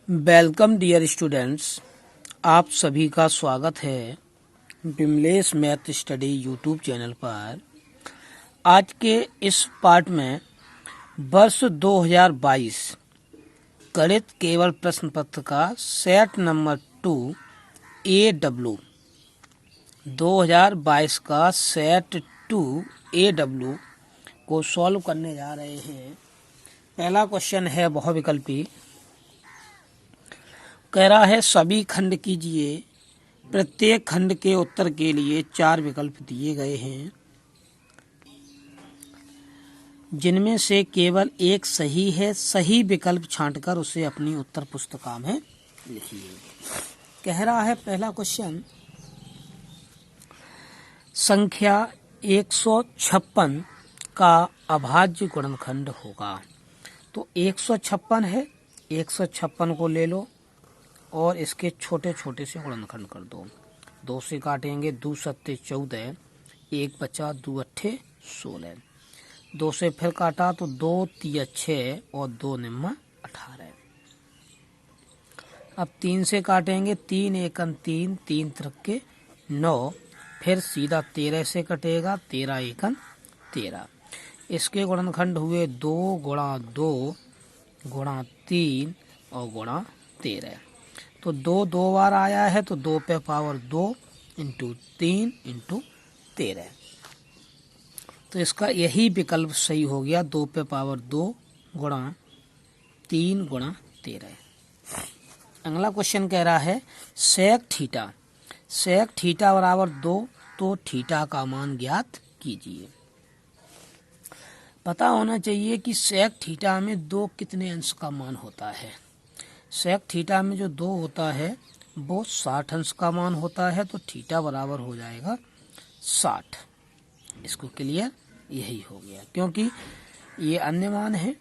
Welcome dear students, आप सभी का स्वागत है Vimlesh math study YouTube channel पर। आज के इस पार्ट में वर्ष 2022 गणित केवल प्रश्न पत्र का सेट नंबर 2 AW 2022 का सेट 2 AW को सॉल्व करने जा रहे हैं। पहला क्वेश्चन है बहुविकल्पी। कह रहा है सभी खंड कीजिए। प्रत्येक खंड के उत्तर के लिए 4 विकल्प दिए गए हैं, जिनमें से केवल एक सही है। सही विकल्प छांटकर उसे अपनी उत्तर पुस्तिका में लिखिए। कह रहा है पहला क्वेश्चन, संख्या 156 का अभाज्य गुणनखंड होगा। तो 156 है, 156 को ले लो और इसके छोटे छोटे से गुणनखंड कर दो। 2 से काटेंगे, 2 सत्ते 14, 1 बचा, 2 अट्ठे 16। 2 से फिर काटा तो 2 तिया 6 और 2 निम्मा 18। अब 3 से काटेंगे, 3 एकन 3, 3 त्रिके 9, फिर सीधा 13 से कटेगा, 13 एकन 13। इसके गुणनखंड हुए 2 गुणा 2 गुणा 3 और गुणा 13। तो 2 2 बार आया है तो 2 पे पावर 2 इंटू 3 इंटू 13। तो इसका यही विकल्प सही हो गया, 2 पे पावर 2 गुणा 3 गुणा 13। अगला क्वेश्चन कह रहा है सेक थीटा। सेक थीटा बराबर 2, तो थीटा का मान ज्ञात कीजिए। पता होना चाहिए कि सेक थीटा में 2 कितने अंश का मान होता है। सेक थीटा में जो 2 होता है वो 60 अंश का मान होता है, तो थीटा बराबर हो जाएगा 60। इसको क्लियर यही हो गया, क्योंकि ये अन्य मान है।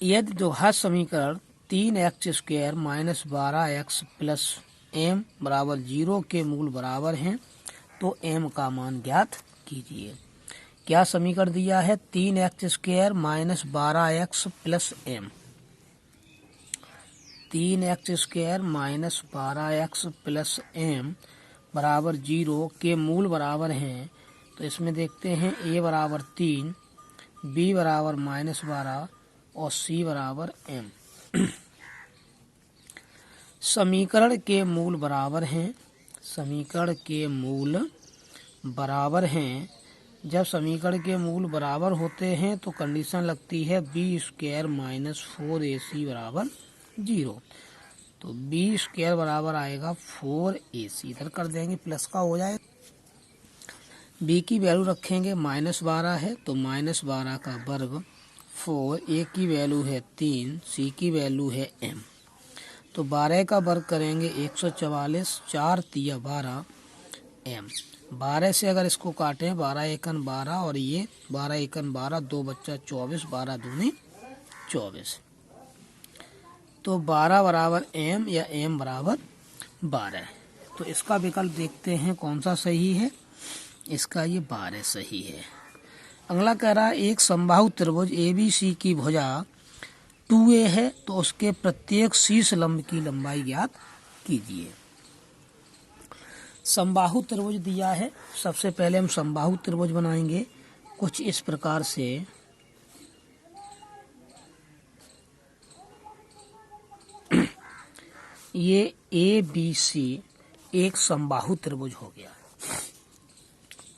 यदि द्विघात समीकरण 3x² minus 12x plus m बराबर 0 के मूल बराबर हैं, तो m का मान ज्ञात कीजिए। क्या समीकरण दिया है? 3x² minus 12x plus m। 3x² minus 12x plus m बराबर 0 के मूल बराबर हैं। तो इसमें देखते हैं a बराबर 3, b बराबर माइनस 12 और c बराबर m। समीकरण के मूल बराबर हैं। समीकरण के मूल बराबर हैं। जब समीकरण के मूल बराबर होते हैं तो कंडीशन लगती है b² माइनस 4ac बराबर 0। तो b² बराबर आएगा 4ac। इधर कर देंगे, प्लस का हो जाए। b की वैल्यू रखेंगे, माइनस 12 है तो माइनस 12 का वर्ग 4, a की वैल्यू है 3, c की वैल्यू है m। तो 12 का वर्ग करेंगे 144, 4 तिया 12 m। 12 से अगर इसको काटें, 12 एकन 12 और ये 12 एकन 12, 2 बच्चा 24, 12 दूनी 24। तो 12 बराबर m या m बराबर 12। तो इसका विकल्प देखते हैं कौन सा सही है। इसका ये 12 सही है। अगला कह रहा है एक समबाहु त्रिभुज ABC की भुजा 2a है, तो उसके प्रत्येक शीर्ष लंब की लंबाई ज्ञात कीजिए। समबाहु त्रिभुज दिया है। सबसे पहले हम समबाहु त्रिभुज बनाएंगे कुछ इस प्रकार से। ये ABC एक समबाहु त्रिभुज हो गया।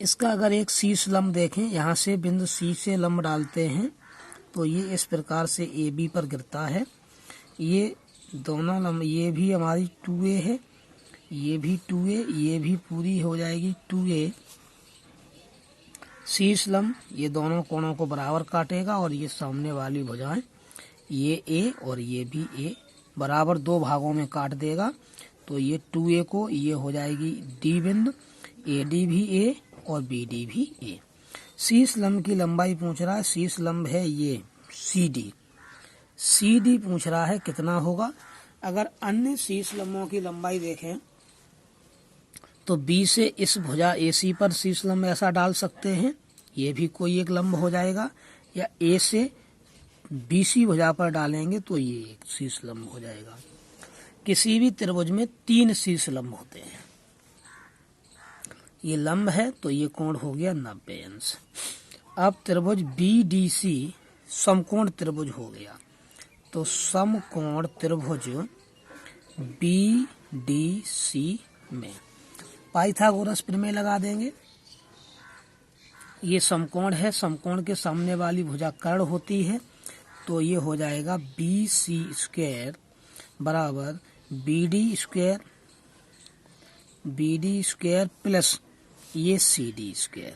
इसका अगर एक शीर्ष लंब देखें, यहाँ से बिंदु C से लंब डालते हैं तो ये इस प्रकार से AB पर गिरता है। ये दोनों लंब, ये भी हमारी 2a है, ये भी 2a, ये भी पूरी हो जाएगी 2a। शीर्ष लंब ये दोनों कोणों को बराबर काटेगा और ये सामने वाली भुजाएं, ये a और ये भी a बराबर 2 भागों में काट देगा। तो ये 2a को ये हो जाएगी D बिंदु, AD भी a और BD भी a। शीर्ष लंब की लंबाई पूछ रहा है। शीर्ष लंब है ये CD। CD पूछ रहा है कितना होगा। अगर अन्य शीर्ष लंबों की लंबाई देखें तो B से इस भुजा AC पर शीर्ष लंब ऐसा डाल सकते हैं, ये भी कोई एक लंब हो जाएगा। या A से BC भुजा पर डालेंगे तो ये एक शीर्ष लंब हो जाएगा। किसी भी त्रिभुज में 3 शीर्ष लंब होते हैं। ये लंब है तो ये कोण हो गया 90 अंश। अब त्रिभुज BDC समकोण त्रिभुज हो गया, तो समकोण त्रिभुज BDC में पाइथागोरस प्रमेय लगा देंगे। ये समकोण है, समकोण के सामने वाली भुजा कर्ण होती है, तो ये हो जाएगा BC² बराबर BD² प्लस ये CD²।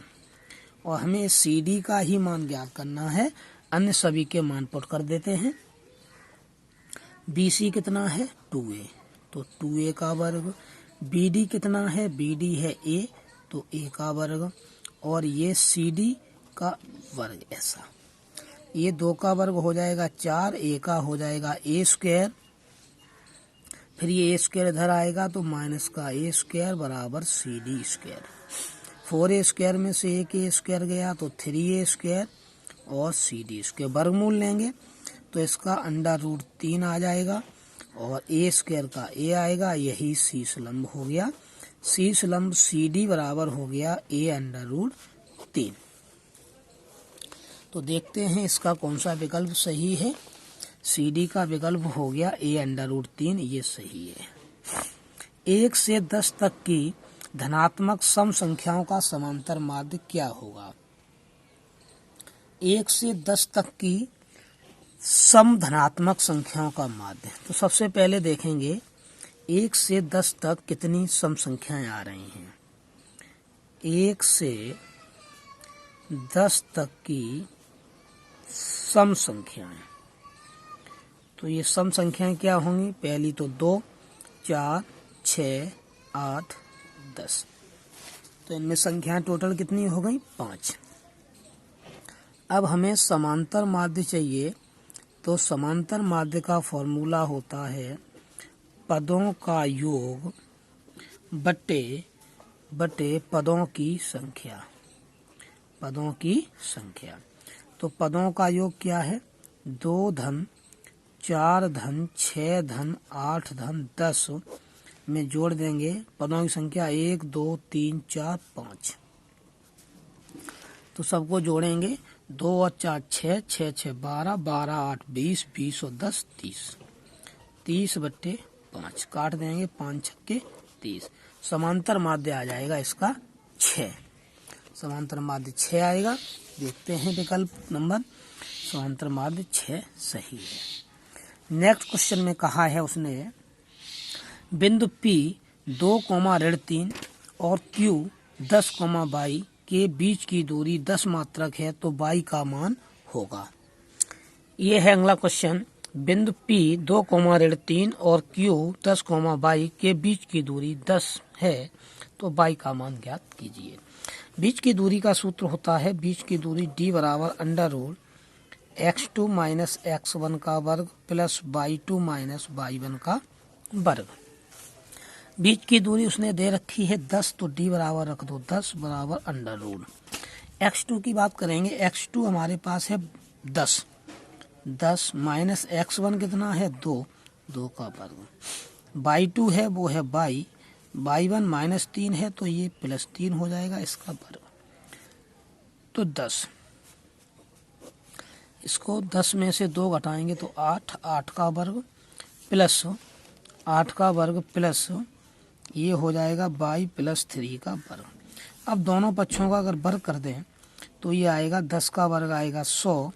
और हमें CD का ही मान ज्ञात करना है, अन्य सभी के मान पुट कर देते हैं। BC कितना है 2A, तो 2A का वर्ग। BD कितना है, BD है A, तो A का वर्ग। और ये CD का वर्ग, ऐसा ये 2 का वर्ग हो जाएगा 4, A का हो जाएगा A², फिर ये A² इधर आएगा तो माइनस का A² बराबर CD²। 4A² में से एक A² गया तो 3A² और CD² वर्गमूल लेंगे तो इसका √3 आ जाएगा और A² का A आएगा, यही शीर्ष लंब हो गया। शीर्ष लंब CD बराबर हो गया A√3। तो देखते हैं इसका कौन सा विकल्प सही है। CD का विकल्प हो गया A√3, ये सही है। 1 से 10 तक की धनात्मक सम संख्याओं का समांतर माध्य क्या होगा। 1 से 10 तक की सम धनात्मक संख्याओं का माध्य, तो सबसे पहले देखेंगे 1 से 10 तक कितनी सम संख्याएं आ रही हैं। 1 से 10 तक की सम संख्याएं, तो ये सम संख्याएं क्या होंगी। पहली तो 2, 4, 6, 8, 10, तो इनमें संख्याएं टोटल कितनी हो गई 5। अब हमें समांतर माध्य चाहिए, तो समांतर माध्य का फॉर्मूला होता है पदों का योग बटे पदों की संख्या। पदों की संख्या, तो पदों का योग क्या है 2 धन 4 धन 6 धन 8 धन 10 में जोड़ देंगे पदों की संख्या 1 2 3 4 5। तो सबको जोड़ेंगे 2 और 4 6, 6 6 12, 12 8 20, 20 और 10 30, 30 बट्टे 5 काट देंगे 5 छक्के 30। समांतर माध्य आ जाएगा इसका 6। समांतर माध्य 6 आएगा। देखते हैं विकल्प नंबर, समांतर माध्य 6 सही है। नेक्स्ट क्वेश्चन में कहा है उसने बिंदु P 2, ऋण 3 और Q 10, y के बीच की दूरी 10 मात्रक है, तो y का मान होगा। ये है अगला क्वेश्चन। बिंदु P 2, ऋण 3 और Q 10, y के बीच की दूरी 10 है, तो y का मान ज्ञात कीजिए। बीच की दूरी का सूत्र होता है, बीच की दूरी d बराबर √x2 माइनस x1 का वर्ग प्लस y2 माइनस y1 का वर्ग। बीच की दूरी उसने दे रखी है 10, तो d बराबर रख दो 10 बराबर √x2 की बात करेंगे। x2 हमारे पास है 10 माइनस x1 कितना है 2 का वर्ग। y2 है वो है y1 माइनस 3 है, तो ये प्लस 3 हो जाएगा इसका वर्ग। तो 10, इसको 10 में से 2 घटाएंगे तो 8 का वर्ग प्लस 8 का वर्ग प्लस ये हो जाएगा y प्लस 3 का वर्ग। अब दोनों पक्षों का अगर वर्ग कर दें तो ये आएगा 10 का वर्ग आएगा 100,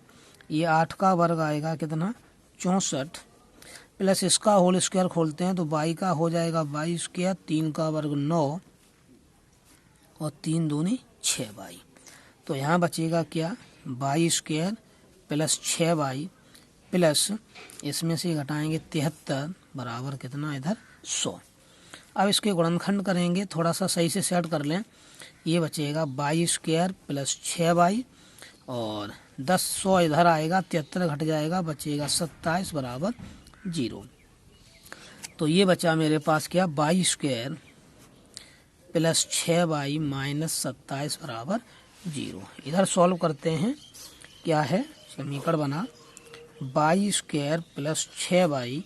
ये 8 का वर्ग आएगा कितना 64, प्लस इसका होल स्क्वायर खोलते हैं तो y का हो जाएगा y², 3 का वर्ग 9 और 3 दूनी 6y। तो यहाँ बचेगा क्या y² प्लस 6y प्लस इसमें से घटाएंगे 73 बराबर कितना इधर 100। अब इसके गुणनखंड करेंगे, थोड़ा सा सही से सेट कर लें। ये बचेगा y² प्लस 6y और 100 इधर आएगा, 73 घट जाएगा, बचेगा 27 बराबर 0। तो ये बचा मेरे पास क्या y² प्लस 6y माइनस 27 बराबर 0। इधर सॉल्व करते हैं, क्या है समीकरण बना Y square plus 6y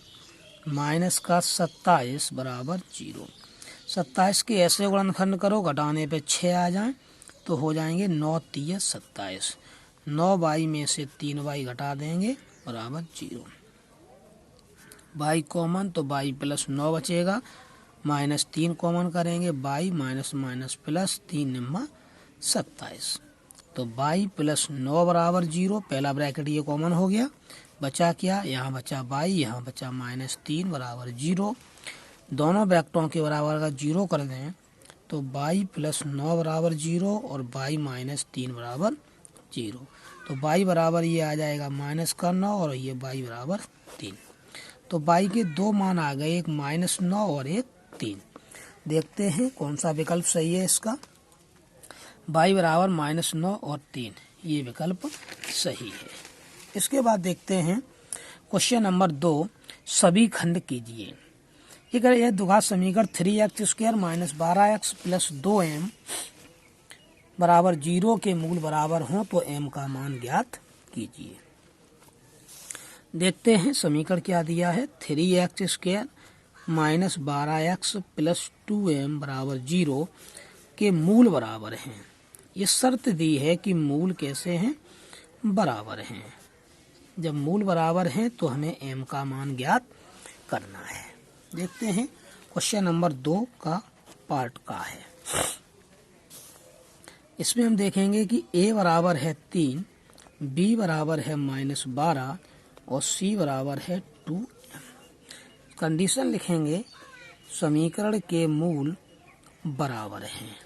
minus का 27 बराबर 0। 27 के ऐसे गुणनखंड करो घटाने पे 6 आ जाए तो हो जाएंगे 9 3 27। 9y में से 3y घटा देंगे बराबर 0। y कॉमन तो y प्लस 9 बचेगा, माइनस 3 कॉमन करेंगे y माइनस माइनस प्लस 3 निम्मा 27। तो y प्लस 9 बराबर 0, पहला ब्रैकेट ये कॉमन हो गया, बचा क्या, यहाँ बचा y, यहाँ बचा माइनस 3 बराबर 0। दोनों ब्रैकेटों के बराबर का 0 कर दें तो y प्लस 9 बराबर 0 और y माइनस 3 बराबर 0। तो y बराबर ये आ जाएगा माइनस का 9 और ये y बराबर 3। तो y के दो मान आ गए, एक माइनस 9 और एक 3। देखते हैं कौन सा विकल्प सही है इसका। y बराबर माइनस 9 और 3, ये विकल्प सही है। इसके बाद देखते हैं क्वेश्चन नंबर 2, सभी खंड कीजिए। अगर यह द्विघात समीकरण 3x square minus 12x plus 2m बराबर 0 के मूल बराबर हों तो m का मान ज्ञात कीजिए। देखते हैं समीकरण क्या दिया है। 3x square minus 12x plus 2m बराबर 0 के मूल बराबर हैं। ये शर्त दी है कि मूल कैसे हैं, बराबर हैं। जब मूल बराबर हैं तो हमें m का मान ज्ञात करना है। देखते हैं क्वेश्चन नंबर 2 का पार्ट का है। इसमें हम देखेंगे कि a बराबर है 3, b बराबर है माइनस 12 और c बराबर है 2m। कंडीशन लिखेंगे समीकरण के मूल बराबर हैं।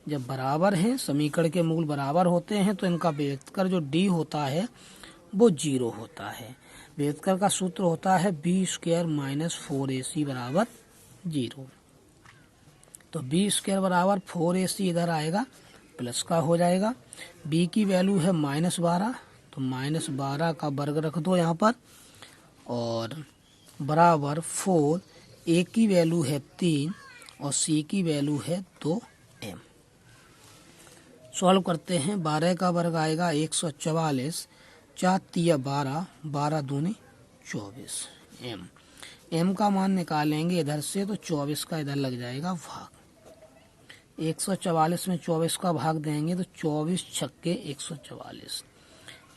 जब बराबर हैं, समीकरण के मूल बराबर होते हैं तो इनका व्यक्तकर जो d होता है वो 0 होता है। व्यक्तकर का सूत्र होता है b स्क्वायर माइनस 4ac बराबर 0। तो b स्क्वायर बराबर 4ac इधर आएगा, प्लस का हो जाएगा। b की वैल्यू है माइनस 12, तो माइनस 12 का वर्ग रख दो यहाँ पर, और बराबर 4, a की वैल्यू है 3 और c की वैल्यू है 2m। सॉल्व करते हैं। 12 का वर्ग आएगा 144, 4 3 12, 12 दूनी 24 m का मान निकालेंगे इधर से तो 24 का इधर लग जाएगा भाग। 144 में 24 का भाग देंगे तो 24 छक्के 144,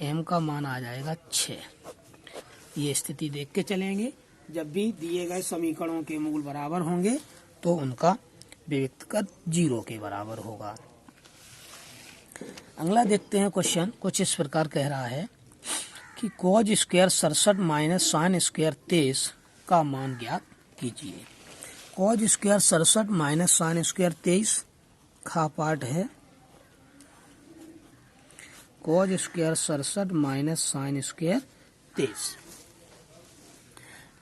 m का मान आ जाएगा 6। ये स्थिति देख के चलेंगे, जब भी दिए गए समीकरणों के मूल बराबर होंगे तो उनका व्यक्तकर 0 के बराबर होगा। अगला देखते हैं क्वेश्चन, कुछ इस प्रकार कह रहा है कि cause square 67 minus sine square 23 का मान ज्ञात कीजिए। Cause square 67 minus sine square 23 का पार्ट है। Cause square 67 minus sine square 23।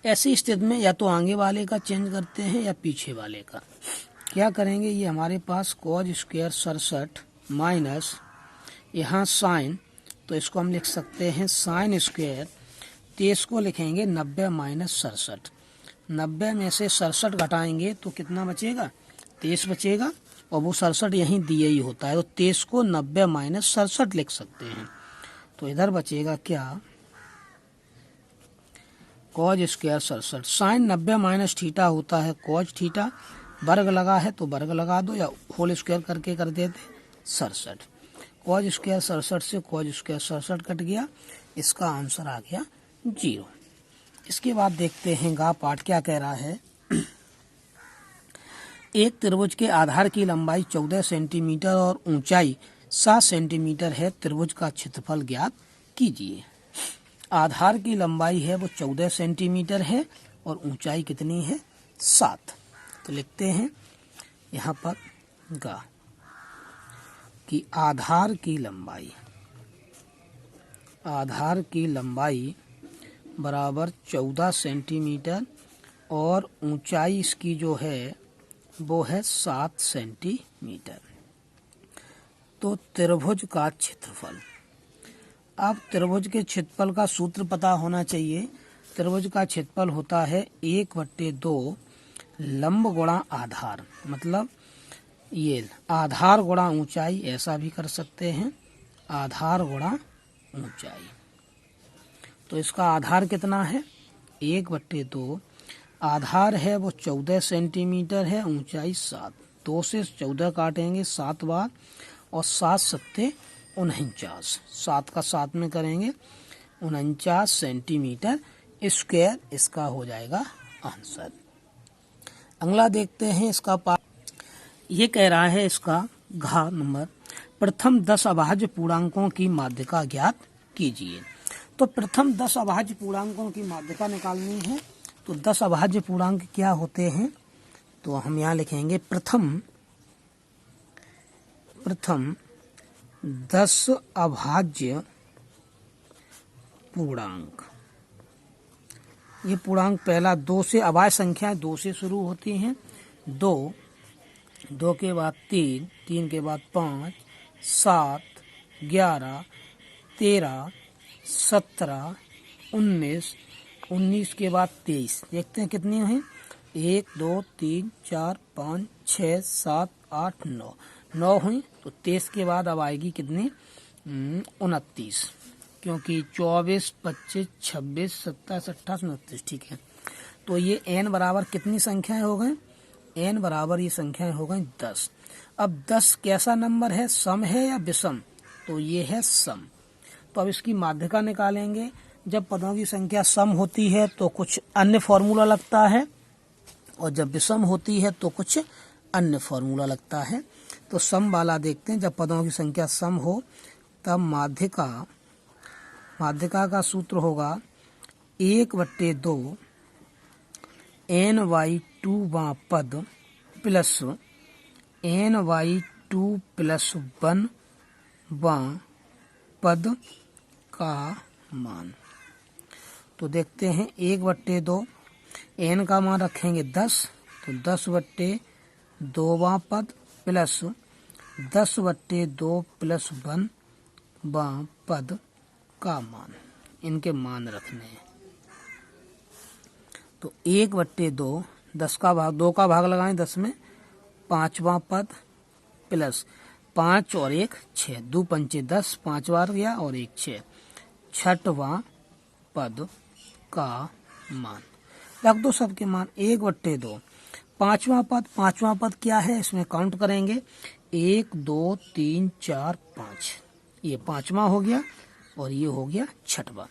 ऐसी स्थिति में या तो आगे वाले का चेंज करते हैं या पीछे वाले का। क्या करेंगे, ये हमारे पास कॉज स्क्वायर 67 माइनस यहाँ साइन, तो इसको हम लिख सकते हैं साइन स्क्वायर 23 को लिखेंगे 90 माइनस 67। 90 में से 67 घटाएंगे तो कितना बचेगा, 23 बचेगा, और वो 67 यहीं दिए ही होता है, तो 23 को 90 माइनस 67 लिख सकते हैं। तो इधर बचेगा क्या, cos square 67, sine 90 minus theta होता है कॉज थीटा, वर्ग लगा है तो वर्ग लगा दो या होल स्क्वायर करके कर देते 67। कॉज स्क्वायर 67 से कॉज स्क्वायर 67 कट गया, इसका आंसर आ गया 0। इसके बाद देखते हैं गा पार्ट क्या कह रहा है। एक त्रिभुज के आधार की लंबाई 14 सेंटीमीटर और ऊंचाई 7 सेंटीमीटर है, त्रिभुज का क्षेत्रफल ज्ञात कीजिए। आधार की लंबाई है वो 14 सेंटीमीटर है और ऊंचाई कितनी है, 7। तो लिखते हैं यहाँ पर गा कि आधार की लंबाई बराबर 14 सेंटीमीटर और ऊंचाई इसकी जो है वो है 7 सेंटीमीटर। तो त्रिभुज का क्षेत्रफल, अब त्रिभुज के क्षेत्रफल का सूत्र पता होना चाहिए। त्रिभुज का क्षेत्रफल होता है 1/2 लंब गुणा आधार, मतलब ये आधार गुणा ऊंचाई, ऐसा भी कर सकते हैं, आधार गुणा ऊंचाई। तो इसका आधार कितना है 1/2। आधार है वो 14 सेंटीमीटर है, ऊंचाई 7। 2 से 14 काटेंगे 7 बार और 7 सत्ते 49, 7 का 7 में करेंगे 49 सेंटीमीटर स्क्वायर इसका हो जाएगा आंसर। अगला देखते हैं इसका ये कह रहा है इसका घ नंबर, प्रथम 10 अभाज्य पूर्णांकों की माध्यिका ज्ञात कीजिए। तो प्रथम 10 अभाज्य पूर्णांकों की माध्यिका निकालनी है। तो 10 अभाज्य पूर्णांक क्या होते हैं, तो हम यहाँ लिखेंगे प्रथम 10 अभाज्य पूर्णांक। ये पूर्णांक पहला 2 से, अभाज्य संख्या 2 से शुरू होती हैं। 2, 2 के बाद 3, 3 के बाद 5, 7, 11, 13, 17, 19, 19 के बाद 23। देखते हैं कितनी हैं, 1, 2, 3, 4, 5, 6, 7, 8, 9, 9 हुई। तो 23 के बाद अब आएगी कितनी 29, क्योंकि 24, 25, 26, 27, 28, 29, ठीक है। तो ये n बराबर कितनी संख्याएं हो गए, n बराबर ये संख्याएं हो गई 10। अब 10 कैसा नंबर है, सम है या विषम, तो ये है सम। तो अब इसकी माध्यिका निकालेंगे। जब पदों की संख्या सम होती है तो कुछ अन्य फॉर्मूला लगता है, और जब विषम होती है तो कुछ अन्य फॉर्मूला लगता है। तो सम वाला देखते हैं। जब पदों की संख्या सम हो तब माध्यिका का सूत्र होगा 1/2 ny2 पद प्लस ny2 + 1 पद का मान। तो देखते हैं 1/2 n का मान रखेंगे 10, तो 10/2 पद प्लस 10/2 + 1 पद का मान, इनके मान रखने हैं। तो 1/2, 10 का भाग 2 का भाग लगाएं 10 में, 5वां पद प्लस 5 और 1 6, 2 पंचे 10, 5 बार गया और 1 6, 6वां पद का मान रख दो सबके मान 1/2। 5वां पद क्या है, इसमें काउंट करेंगे 1 2 3 4 5, ये 5वां हो गया और ये हो गया 6वां।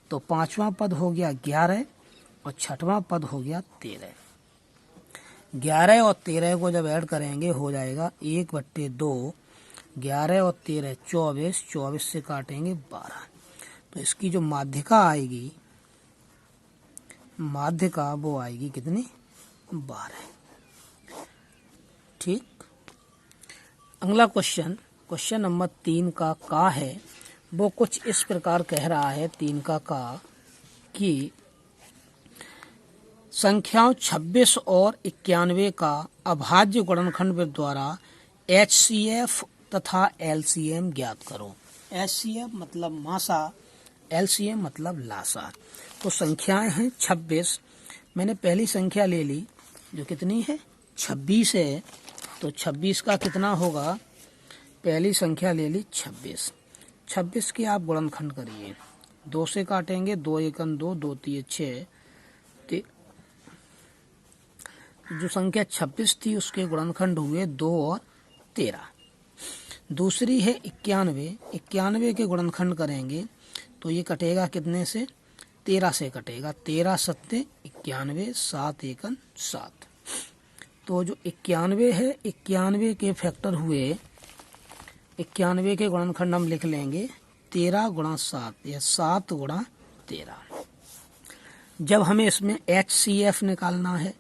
तो 5वां पद हो गया 11 और 6वां पद हो गया 13। 11 और 13 को जब ऐड करेंगे हो जाएगा 1/2, 11 और 13 24, 24 से काटेंगे 12। तो इसकी जो माध्यिका आएगी, माध्यिका वो आएगी कितनी 12। ठीक। अगला क्वेश्चन नंबर 3 का है, वो कुछ इस प्रकार कह रहा है 3 का कि संख्याओं 26 और 91 का अभाज्य गुणनखंड द्वारा HCF तथा LCM ज्ञात करो। HCF मतलब मासा, LCM मतलब लासा। तो संख्याएं हैं 26, मैंने पहली संख्या ले ली जो कितनी है 26 है। तो 26 का कितना होगा, पहली संख्या ले ली 26, 26 के आप गुणनखंड करिए, 2 से काटेंगे 2 1 2, 2 3 6। जो संख्या 26 थी उसके गुणनखंड हुए 2 और 13। दूसरी है 91, 91 के गुणनखंड करेंगे तो ये कटेगा कितने से, 13 से कटेगा, 13 सत्ते 91, 7 1 7। तो जो 91 है, 91 के फैक्टर हुए, 91 के गुणनखंड हम लिख लेंगे 13 × 7 या 7 × 13। जब हमें इसमें HCF निकालना है,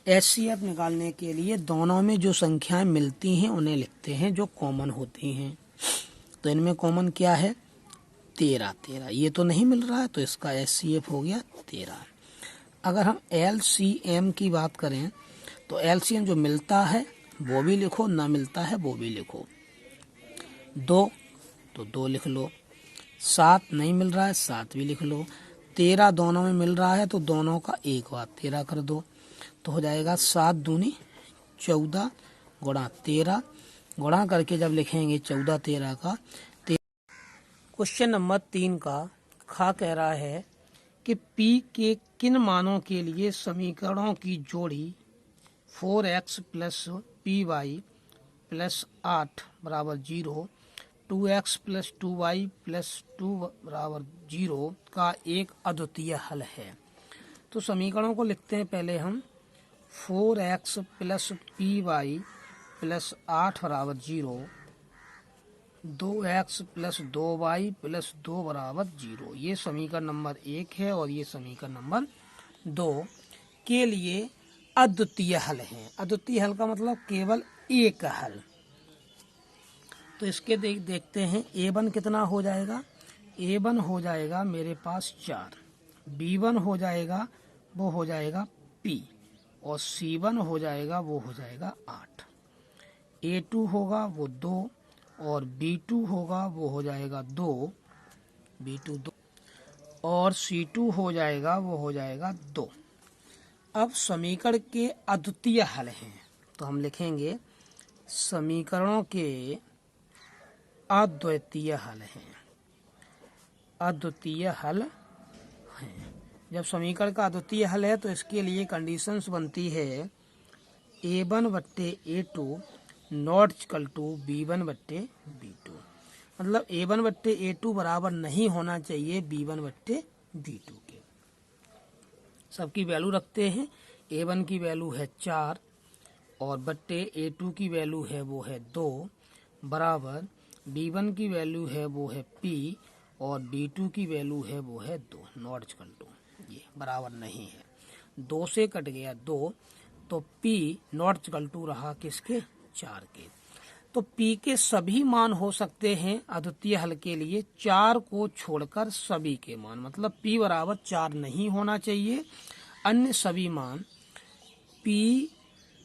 HCF निकालने के लिए दोनों में जो संख्याएं मिलती हैं उन्हें लिखते हैं जो कॉमन होती हैं। तो इनमें कॉमन क्या है 13, 13 ये तो नहीं मिल रहा है, तो इसका HCF हो गया 13। अगर हम LCM की बात करें तो LCM जो मिलता है वो भी लिखो, ना मिलता है वो भी लिखो। 2 तो 2 लिख लो, 7 नहीं मिल रहा है 7 भी लिख लो, 13 दोनों में मिल रहा है तो दोनों का एक बार 13 कर दो, तो हो जाएगा 7 दूनी 14 गुणा 13, गुणा करके जब लिखेंगे 14 13 का। क्वेश्चन नंबर 3 का खा कह रहा है कि p के किन मानों के लिए समीकरणों की जोड़ी 4x plus P Y plus 8 बराबर 0, 2x प्लस 2y प्लस 2 बराबर 0 का एक अद्वितीय हल है। तो समीकरणों को लिखते हैं पहले हम। 4x plus P Y plus 8 बराबर 0, 2x प्लस 2y प्लस 2 बराबर 0, ये समीकरण नंबर 1 है और ये समीकरण नंबर 2 के लिए अद्वितीय हल है। अद्वितीय हल का मतलब केवल एक हल। तो इसके देखते हैं a1 कितना हो जाएगा। a1 हो जाएगा मेरे पास 4, b1 हो जाएगा वो हो जाएगा p, और c1 हो जाएगा वो हो जाएगा 8, a2 होगा वो 2, और b2 होगा वो हो जाएगा 2, b2 2, और c2 हो जाएगा वो हो जाएगा 2। अब समीकरण के अद्वितीय हल हैं, तो हम लिखेंगे समीकरणों के अद्वितीय हल हैं। अद्वितीय हल हैं। जब समीकरण का अद्वितीय हल है तो इसके लिए कंडीशंस बनती है a1 बट्टे a2 not equal to b1 बट्टे b2, मतलब a1 बट्टे a2 बराबर नहीं होना चाहिए b1 बट्टे b2 के। सबकी वैल्यू रखते हैं। a1 की वैल्यू है 4 और बट्टे a2 की वैल्यू है वो है 2, बराबर b1 की वैल्यू है वो है p और b2 की वैल्यू है वो है 2, नॉट इक्वल टू, ये बराबर नहीं है। 2 से कट गया 2, तो p नॉट इक्वल टू रहा किसके, 4 के। तो p के सभी मान हो सकते हैं अद्वितीय हल के लिए, 4 को छोड़कर सभी के मान, मतलब p बराबर 4 नहीं होना चाहिए। अन्य सभी मान p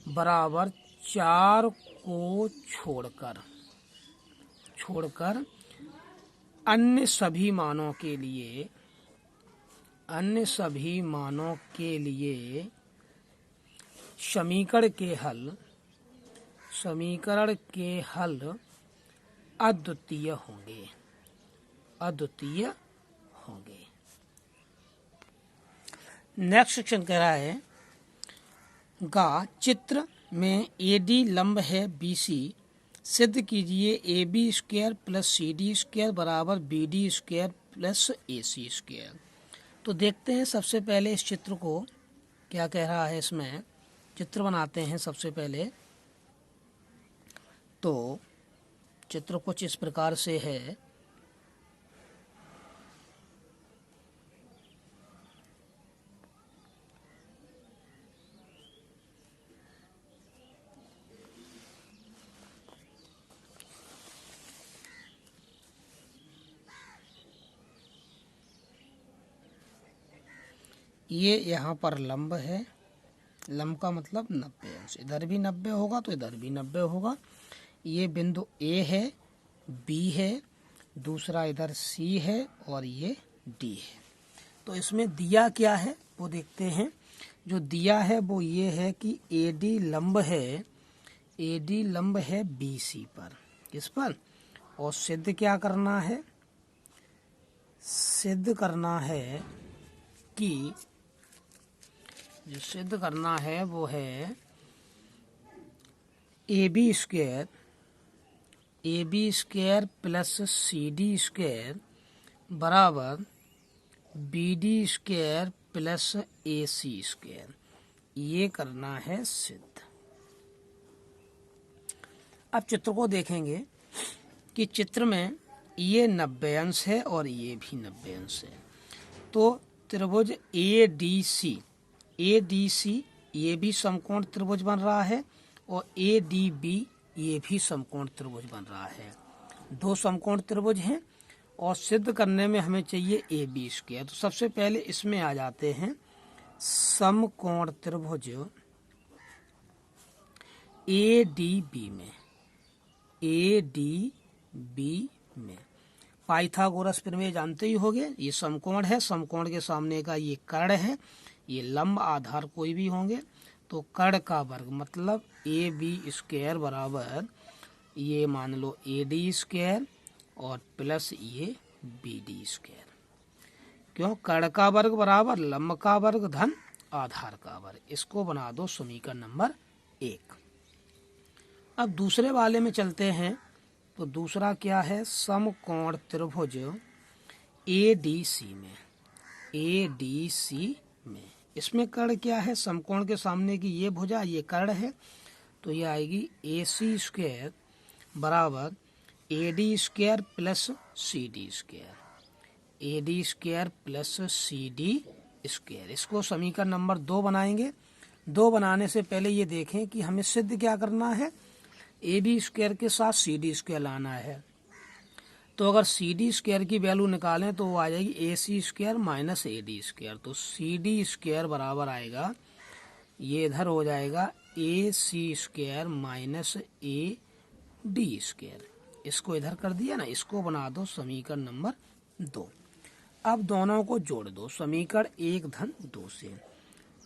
बराबर 4 को छोड़कर अन्य सभी मानों के लिए समीकरण के हल अद्वितीय होंगे। नेक्स्ट सेक्शन कह रहा है गा चित्र में AD लंब है BC, सिद्ध कीजिए AB square plus CD square बराबर BD square plus AC square. तो देखते हैं सबसे पहले इस चित्र को क्या कह रहा है। इसमें चित्र बनाते हैं सबसे पहले। तो चित्र कुछ इस प्रकार से है। ये यहाँ पर लंब है, लंब का मतलब 90 अंश, इधर भी 90 होगा तो इधर भी 90 होगा। ये बिंदु A है, B है, दूसरा इधर C है और ये D है। तो इसमें दिया क्या है वो देखते हैं। जो दिया है वो ये है कि AD लंब है BC पर, किस पर, और सिद्ध क्या करना है, सिद्ध करना है कि जो सिद्ध करना है वो है AB square plus CD square बराबर BD square plus AC square, ये करना है सिद्ध। अब चित्र को देखेंगे कि चित्र में ये 90 अंश है और ये भी 90 अंश है। तो त्रिभुज ADC ये भी समकोण त्रिभुज बन रहा है और ADB ये भी समकोण त्रिभुज बन रहा है। 2 समकोण त्रिभुज हैं और सिद्ध करने में हमें चाहिए AB स्क्वायर। तो सबसे पहले इसमें आ जाते हैं समकोण त्रिभुज ADB में पाइथागोरस प्रमेय जानते ही होंगे। ये समकोण है, समकोण के सामने का ये कर्ण है, ये लंब आधार कोई भी होंगे। तो कर्ण का वर्ग मतलब AB स्क्वायर बराबर ये मान लो AD स्क्वायर और प्लस ये BD स्क्वायर। क्यों, कर्ण का वर्ग बराबर लंब का वर्ग धन आधार का वर्ग। इसको बना दो समीकरण नंबर 1। अब दूसरे वाले में चलते हैं। तो दूसरा क्या है, समकोण त्रिभुज ADC में इसमें कर्ण क्या है, समकोण के सामने की ये भुजा, ये कर्ण है, तो ये आएगी AC² बराबर AD² plus CD², AD² plus CD²। इसको समीकरण नंबर 2 बनाएंगे। 2 बनाने से पहले ये देखें कि हमें सिद्ध क्या करना है, AB² के साथ CD² लाना है। तो अगर CD² की वैल्यू निकालें तो वो आ जाएगी AC² माइनस AD²। तो CD² बराबर आएगा, ये इधर हो जाएगा AC² माइनस AD²। इसको इधर कर दिया ना, इसको बना दो समीकरण नंबर 2। अब दोनों को जोड़ दो समीकरण 1 धन 2 से।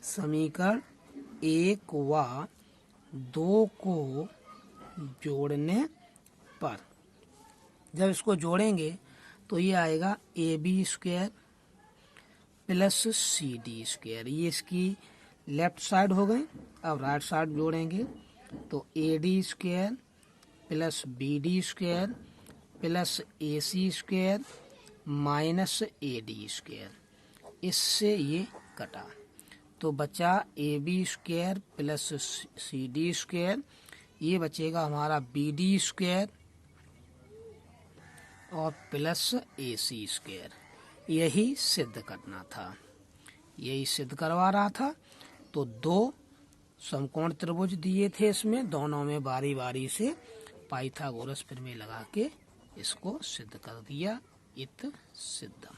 समीकरण 1 व 2 को जोड़ने पर जब इसको जोड़ेंगे तो ये आएगा AB² प्लस CD²। ये इसकी लेफ्ट साइड हो गई। अब राइट साइड जोड़ेंगे तो AD² plus BD² plus AC² minus AD²। इससे ये कटा तो बचा AB² प्लस CD²। ये बचेगा हमारा BD² और प्लस AC²। यही सिद्ध करना था, यही सिद्ध करवा रहा था। तो 2 समकोण त्रिभुज दिए थे, इसमें दोनों में बारी बारी से पाइथागोरस प्रमेय लगा के इसको सिद्ध कर दिया, इत सिद्धम।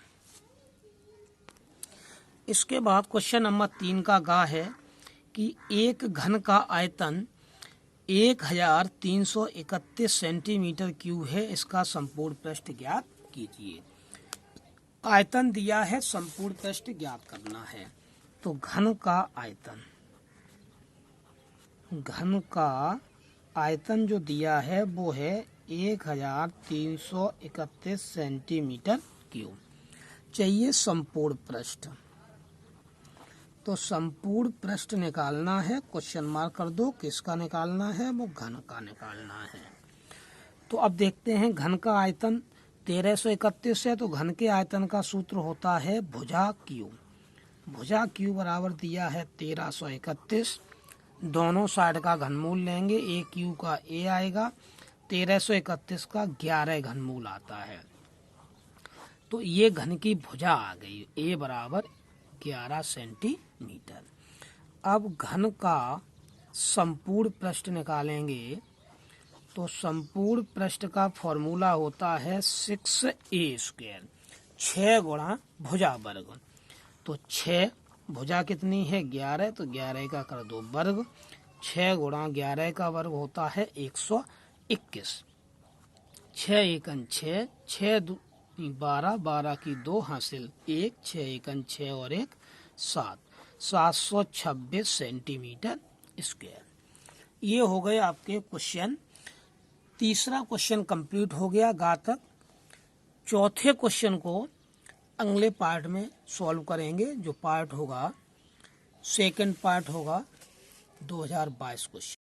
इसके बाद क्वेश्चन नंबर 3 का गा है कि एक घन का आयतन 1331 सेंटीमीटर क्यूब है, इसका संपूर्ण पृष्ठ ज्ञात कीजिए। आयतन दिया है, संपूर्ण पृष्ठ ज्ञात करना है। तो घन का आयतन जो दिया है वो है 1331 सेंटीमीटर क्यूब। चाहिए संपूर्ण पृष्ठ, तो संपूर्ण पृष्ठ निकालना है। क्वेश्चन मार्क कर दो, किसका निकालना है, वो घन का निकालना है। तो अब देखते हैं, घन का आयतन 1331 है, तो घन के आयतन का सूत्र होता है भुजा क्यू। भुजा क्यू बराबर दिया है 1331। दोनों साइड का घनमूल लेंगे, ए क्यू का ए आएगा, 1331 का 11 घनमूल आता है। तो ये घन की भुजा आ गई, ए बराबर 11 सेंटीमीटर। अब घन का संपूर्ण पृष्ठ निकालेंगे, तो संपूर्ण पृष्ठ का फॉर्मूला होता है 6a², 6 गुणा भुजा वर्ग। तो 6 भुजा कितनी है 11, तो 11 का कर दो वर्ग, 6 गुणा 11 का वर्ग होता है 121। 6 एकन 6, 6 12, 12 की 2 हासिल 1, 6 एकन 6 और 1 7, 726 सेंटीमीटर स्क्वायर। ये हो गए आपके क्वेश्चन। तीसरा क्वेश्चन कंप्लीट हो गया गा तक। चौथे क्वेश्चन को अगले पार्ट में सॉल्व करेंगे, जो पार्ट होगा सेकंड पार्ट होगा 2022 क्वेश्चन।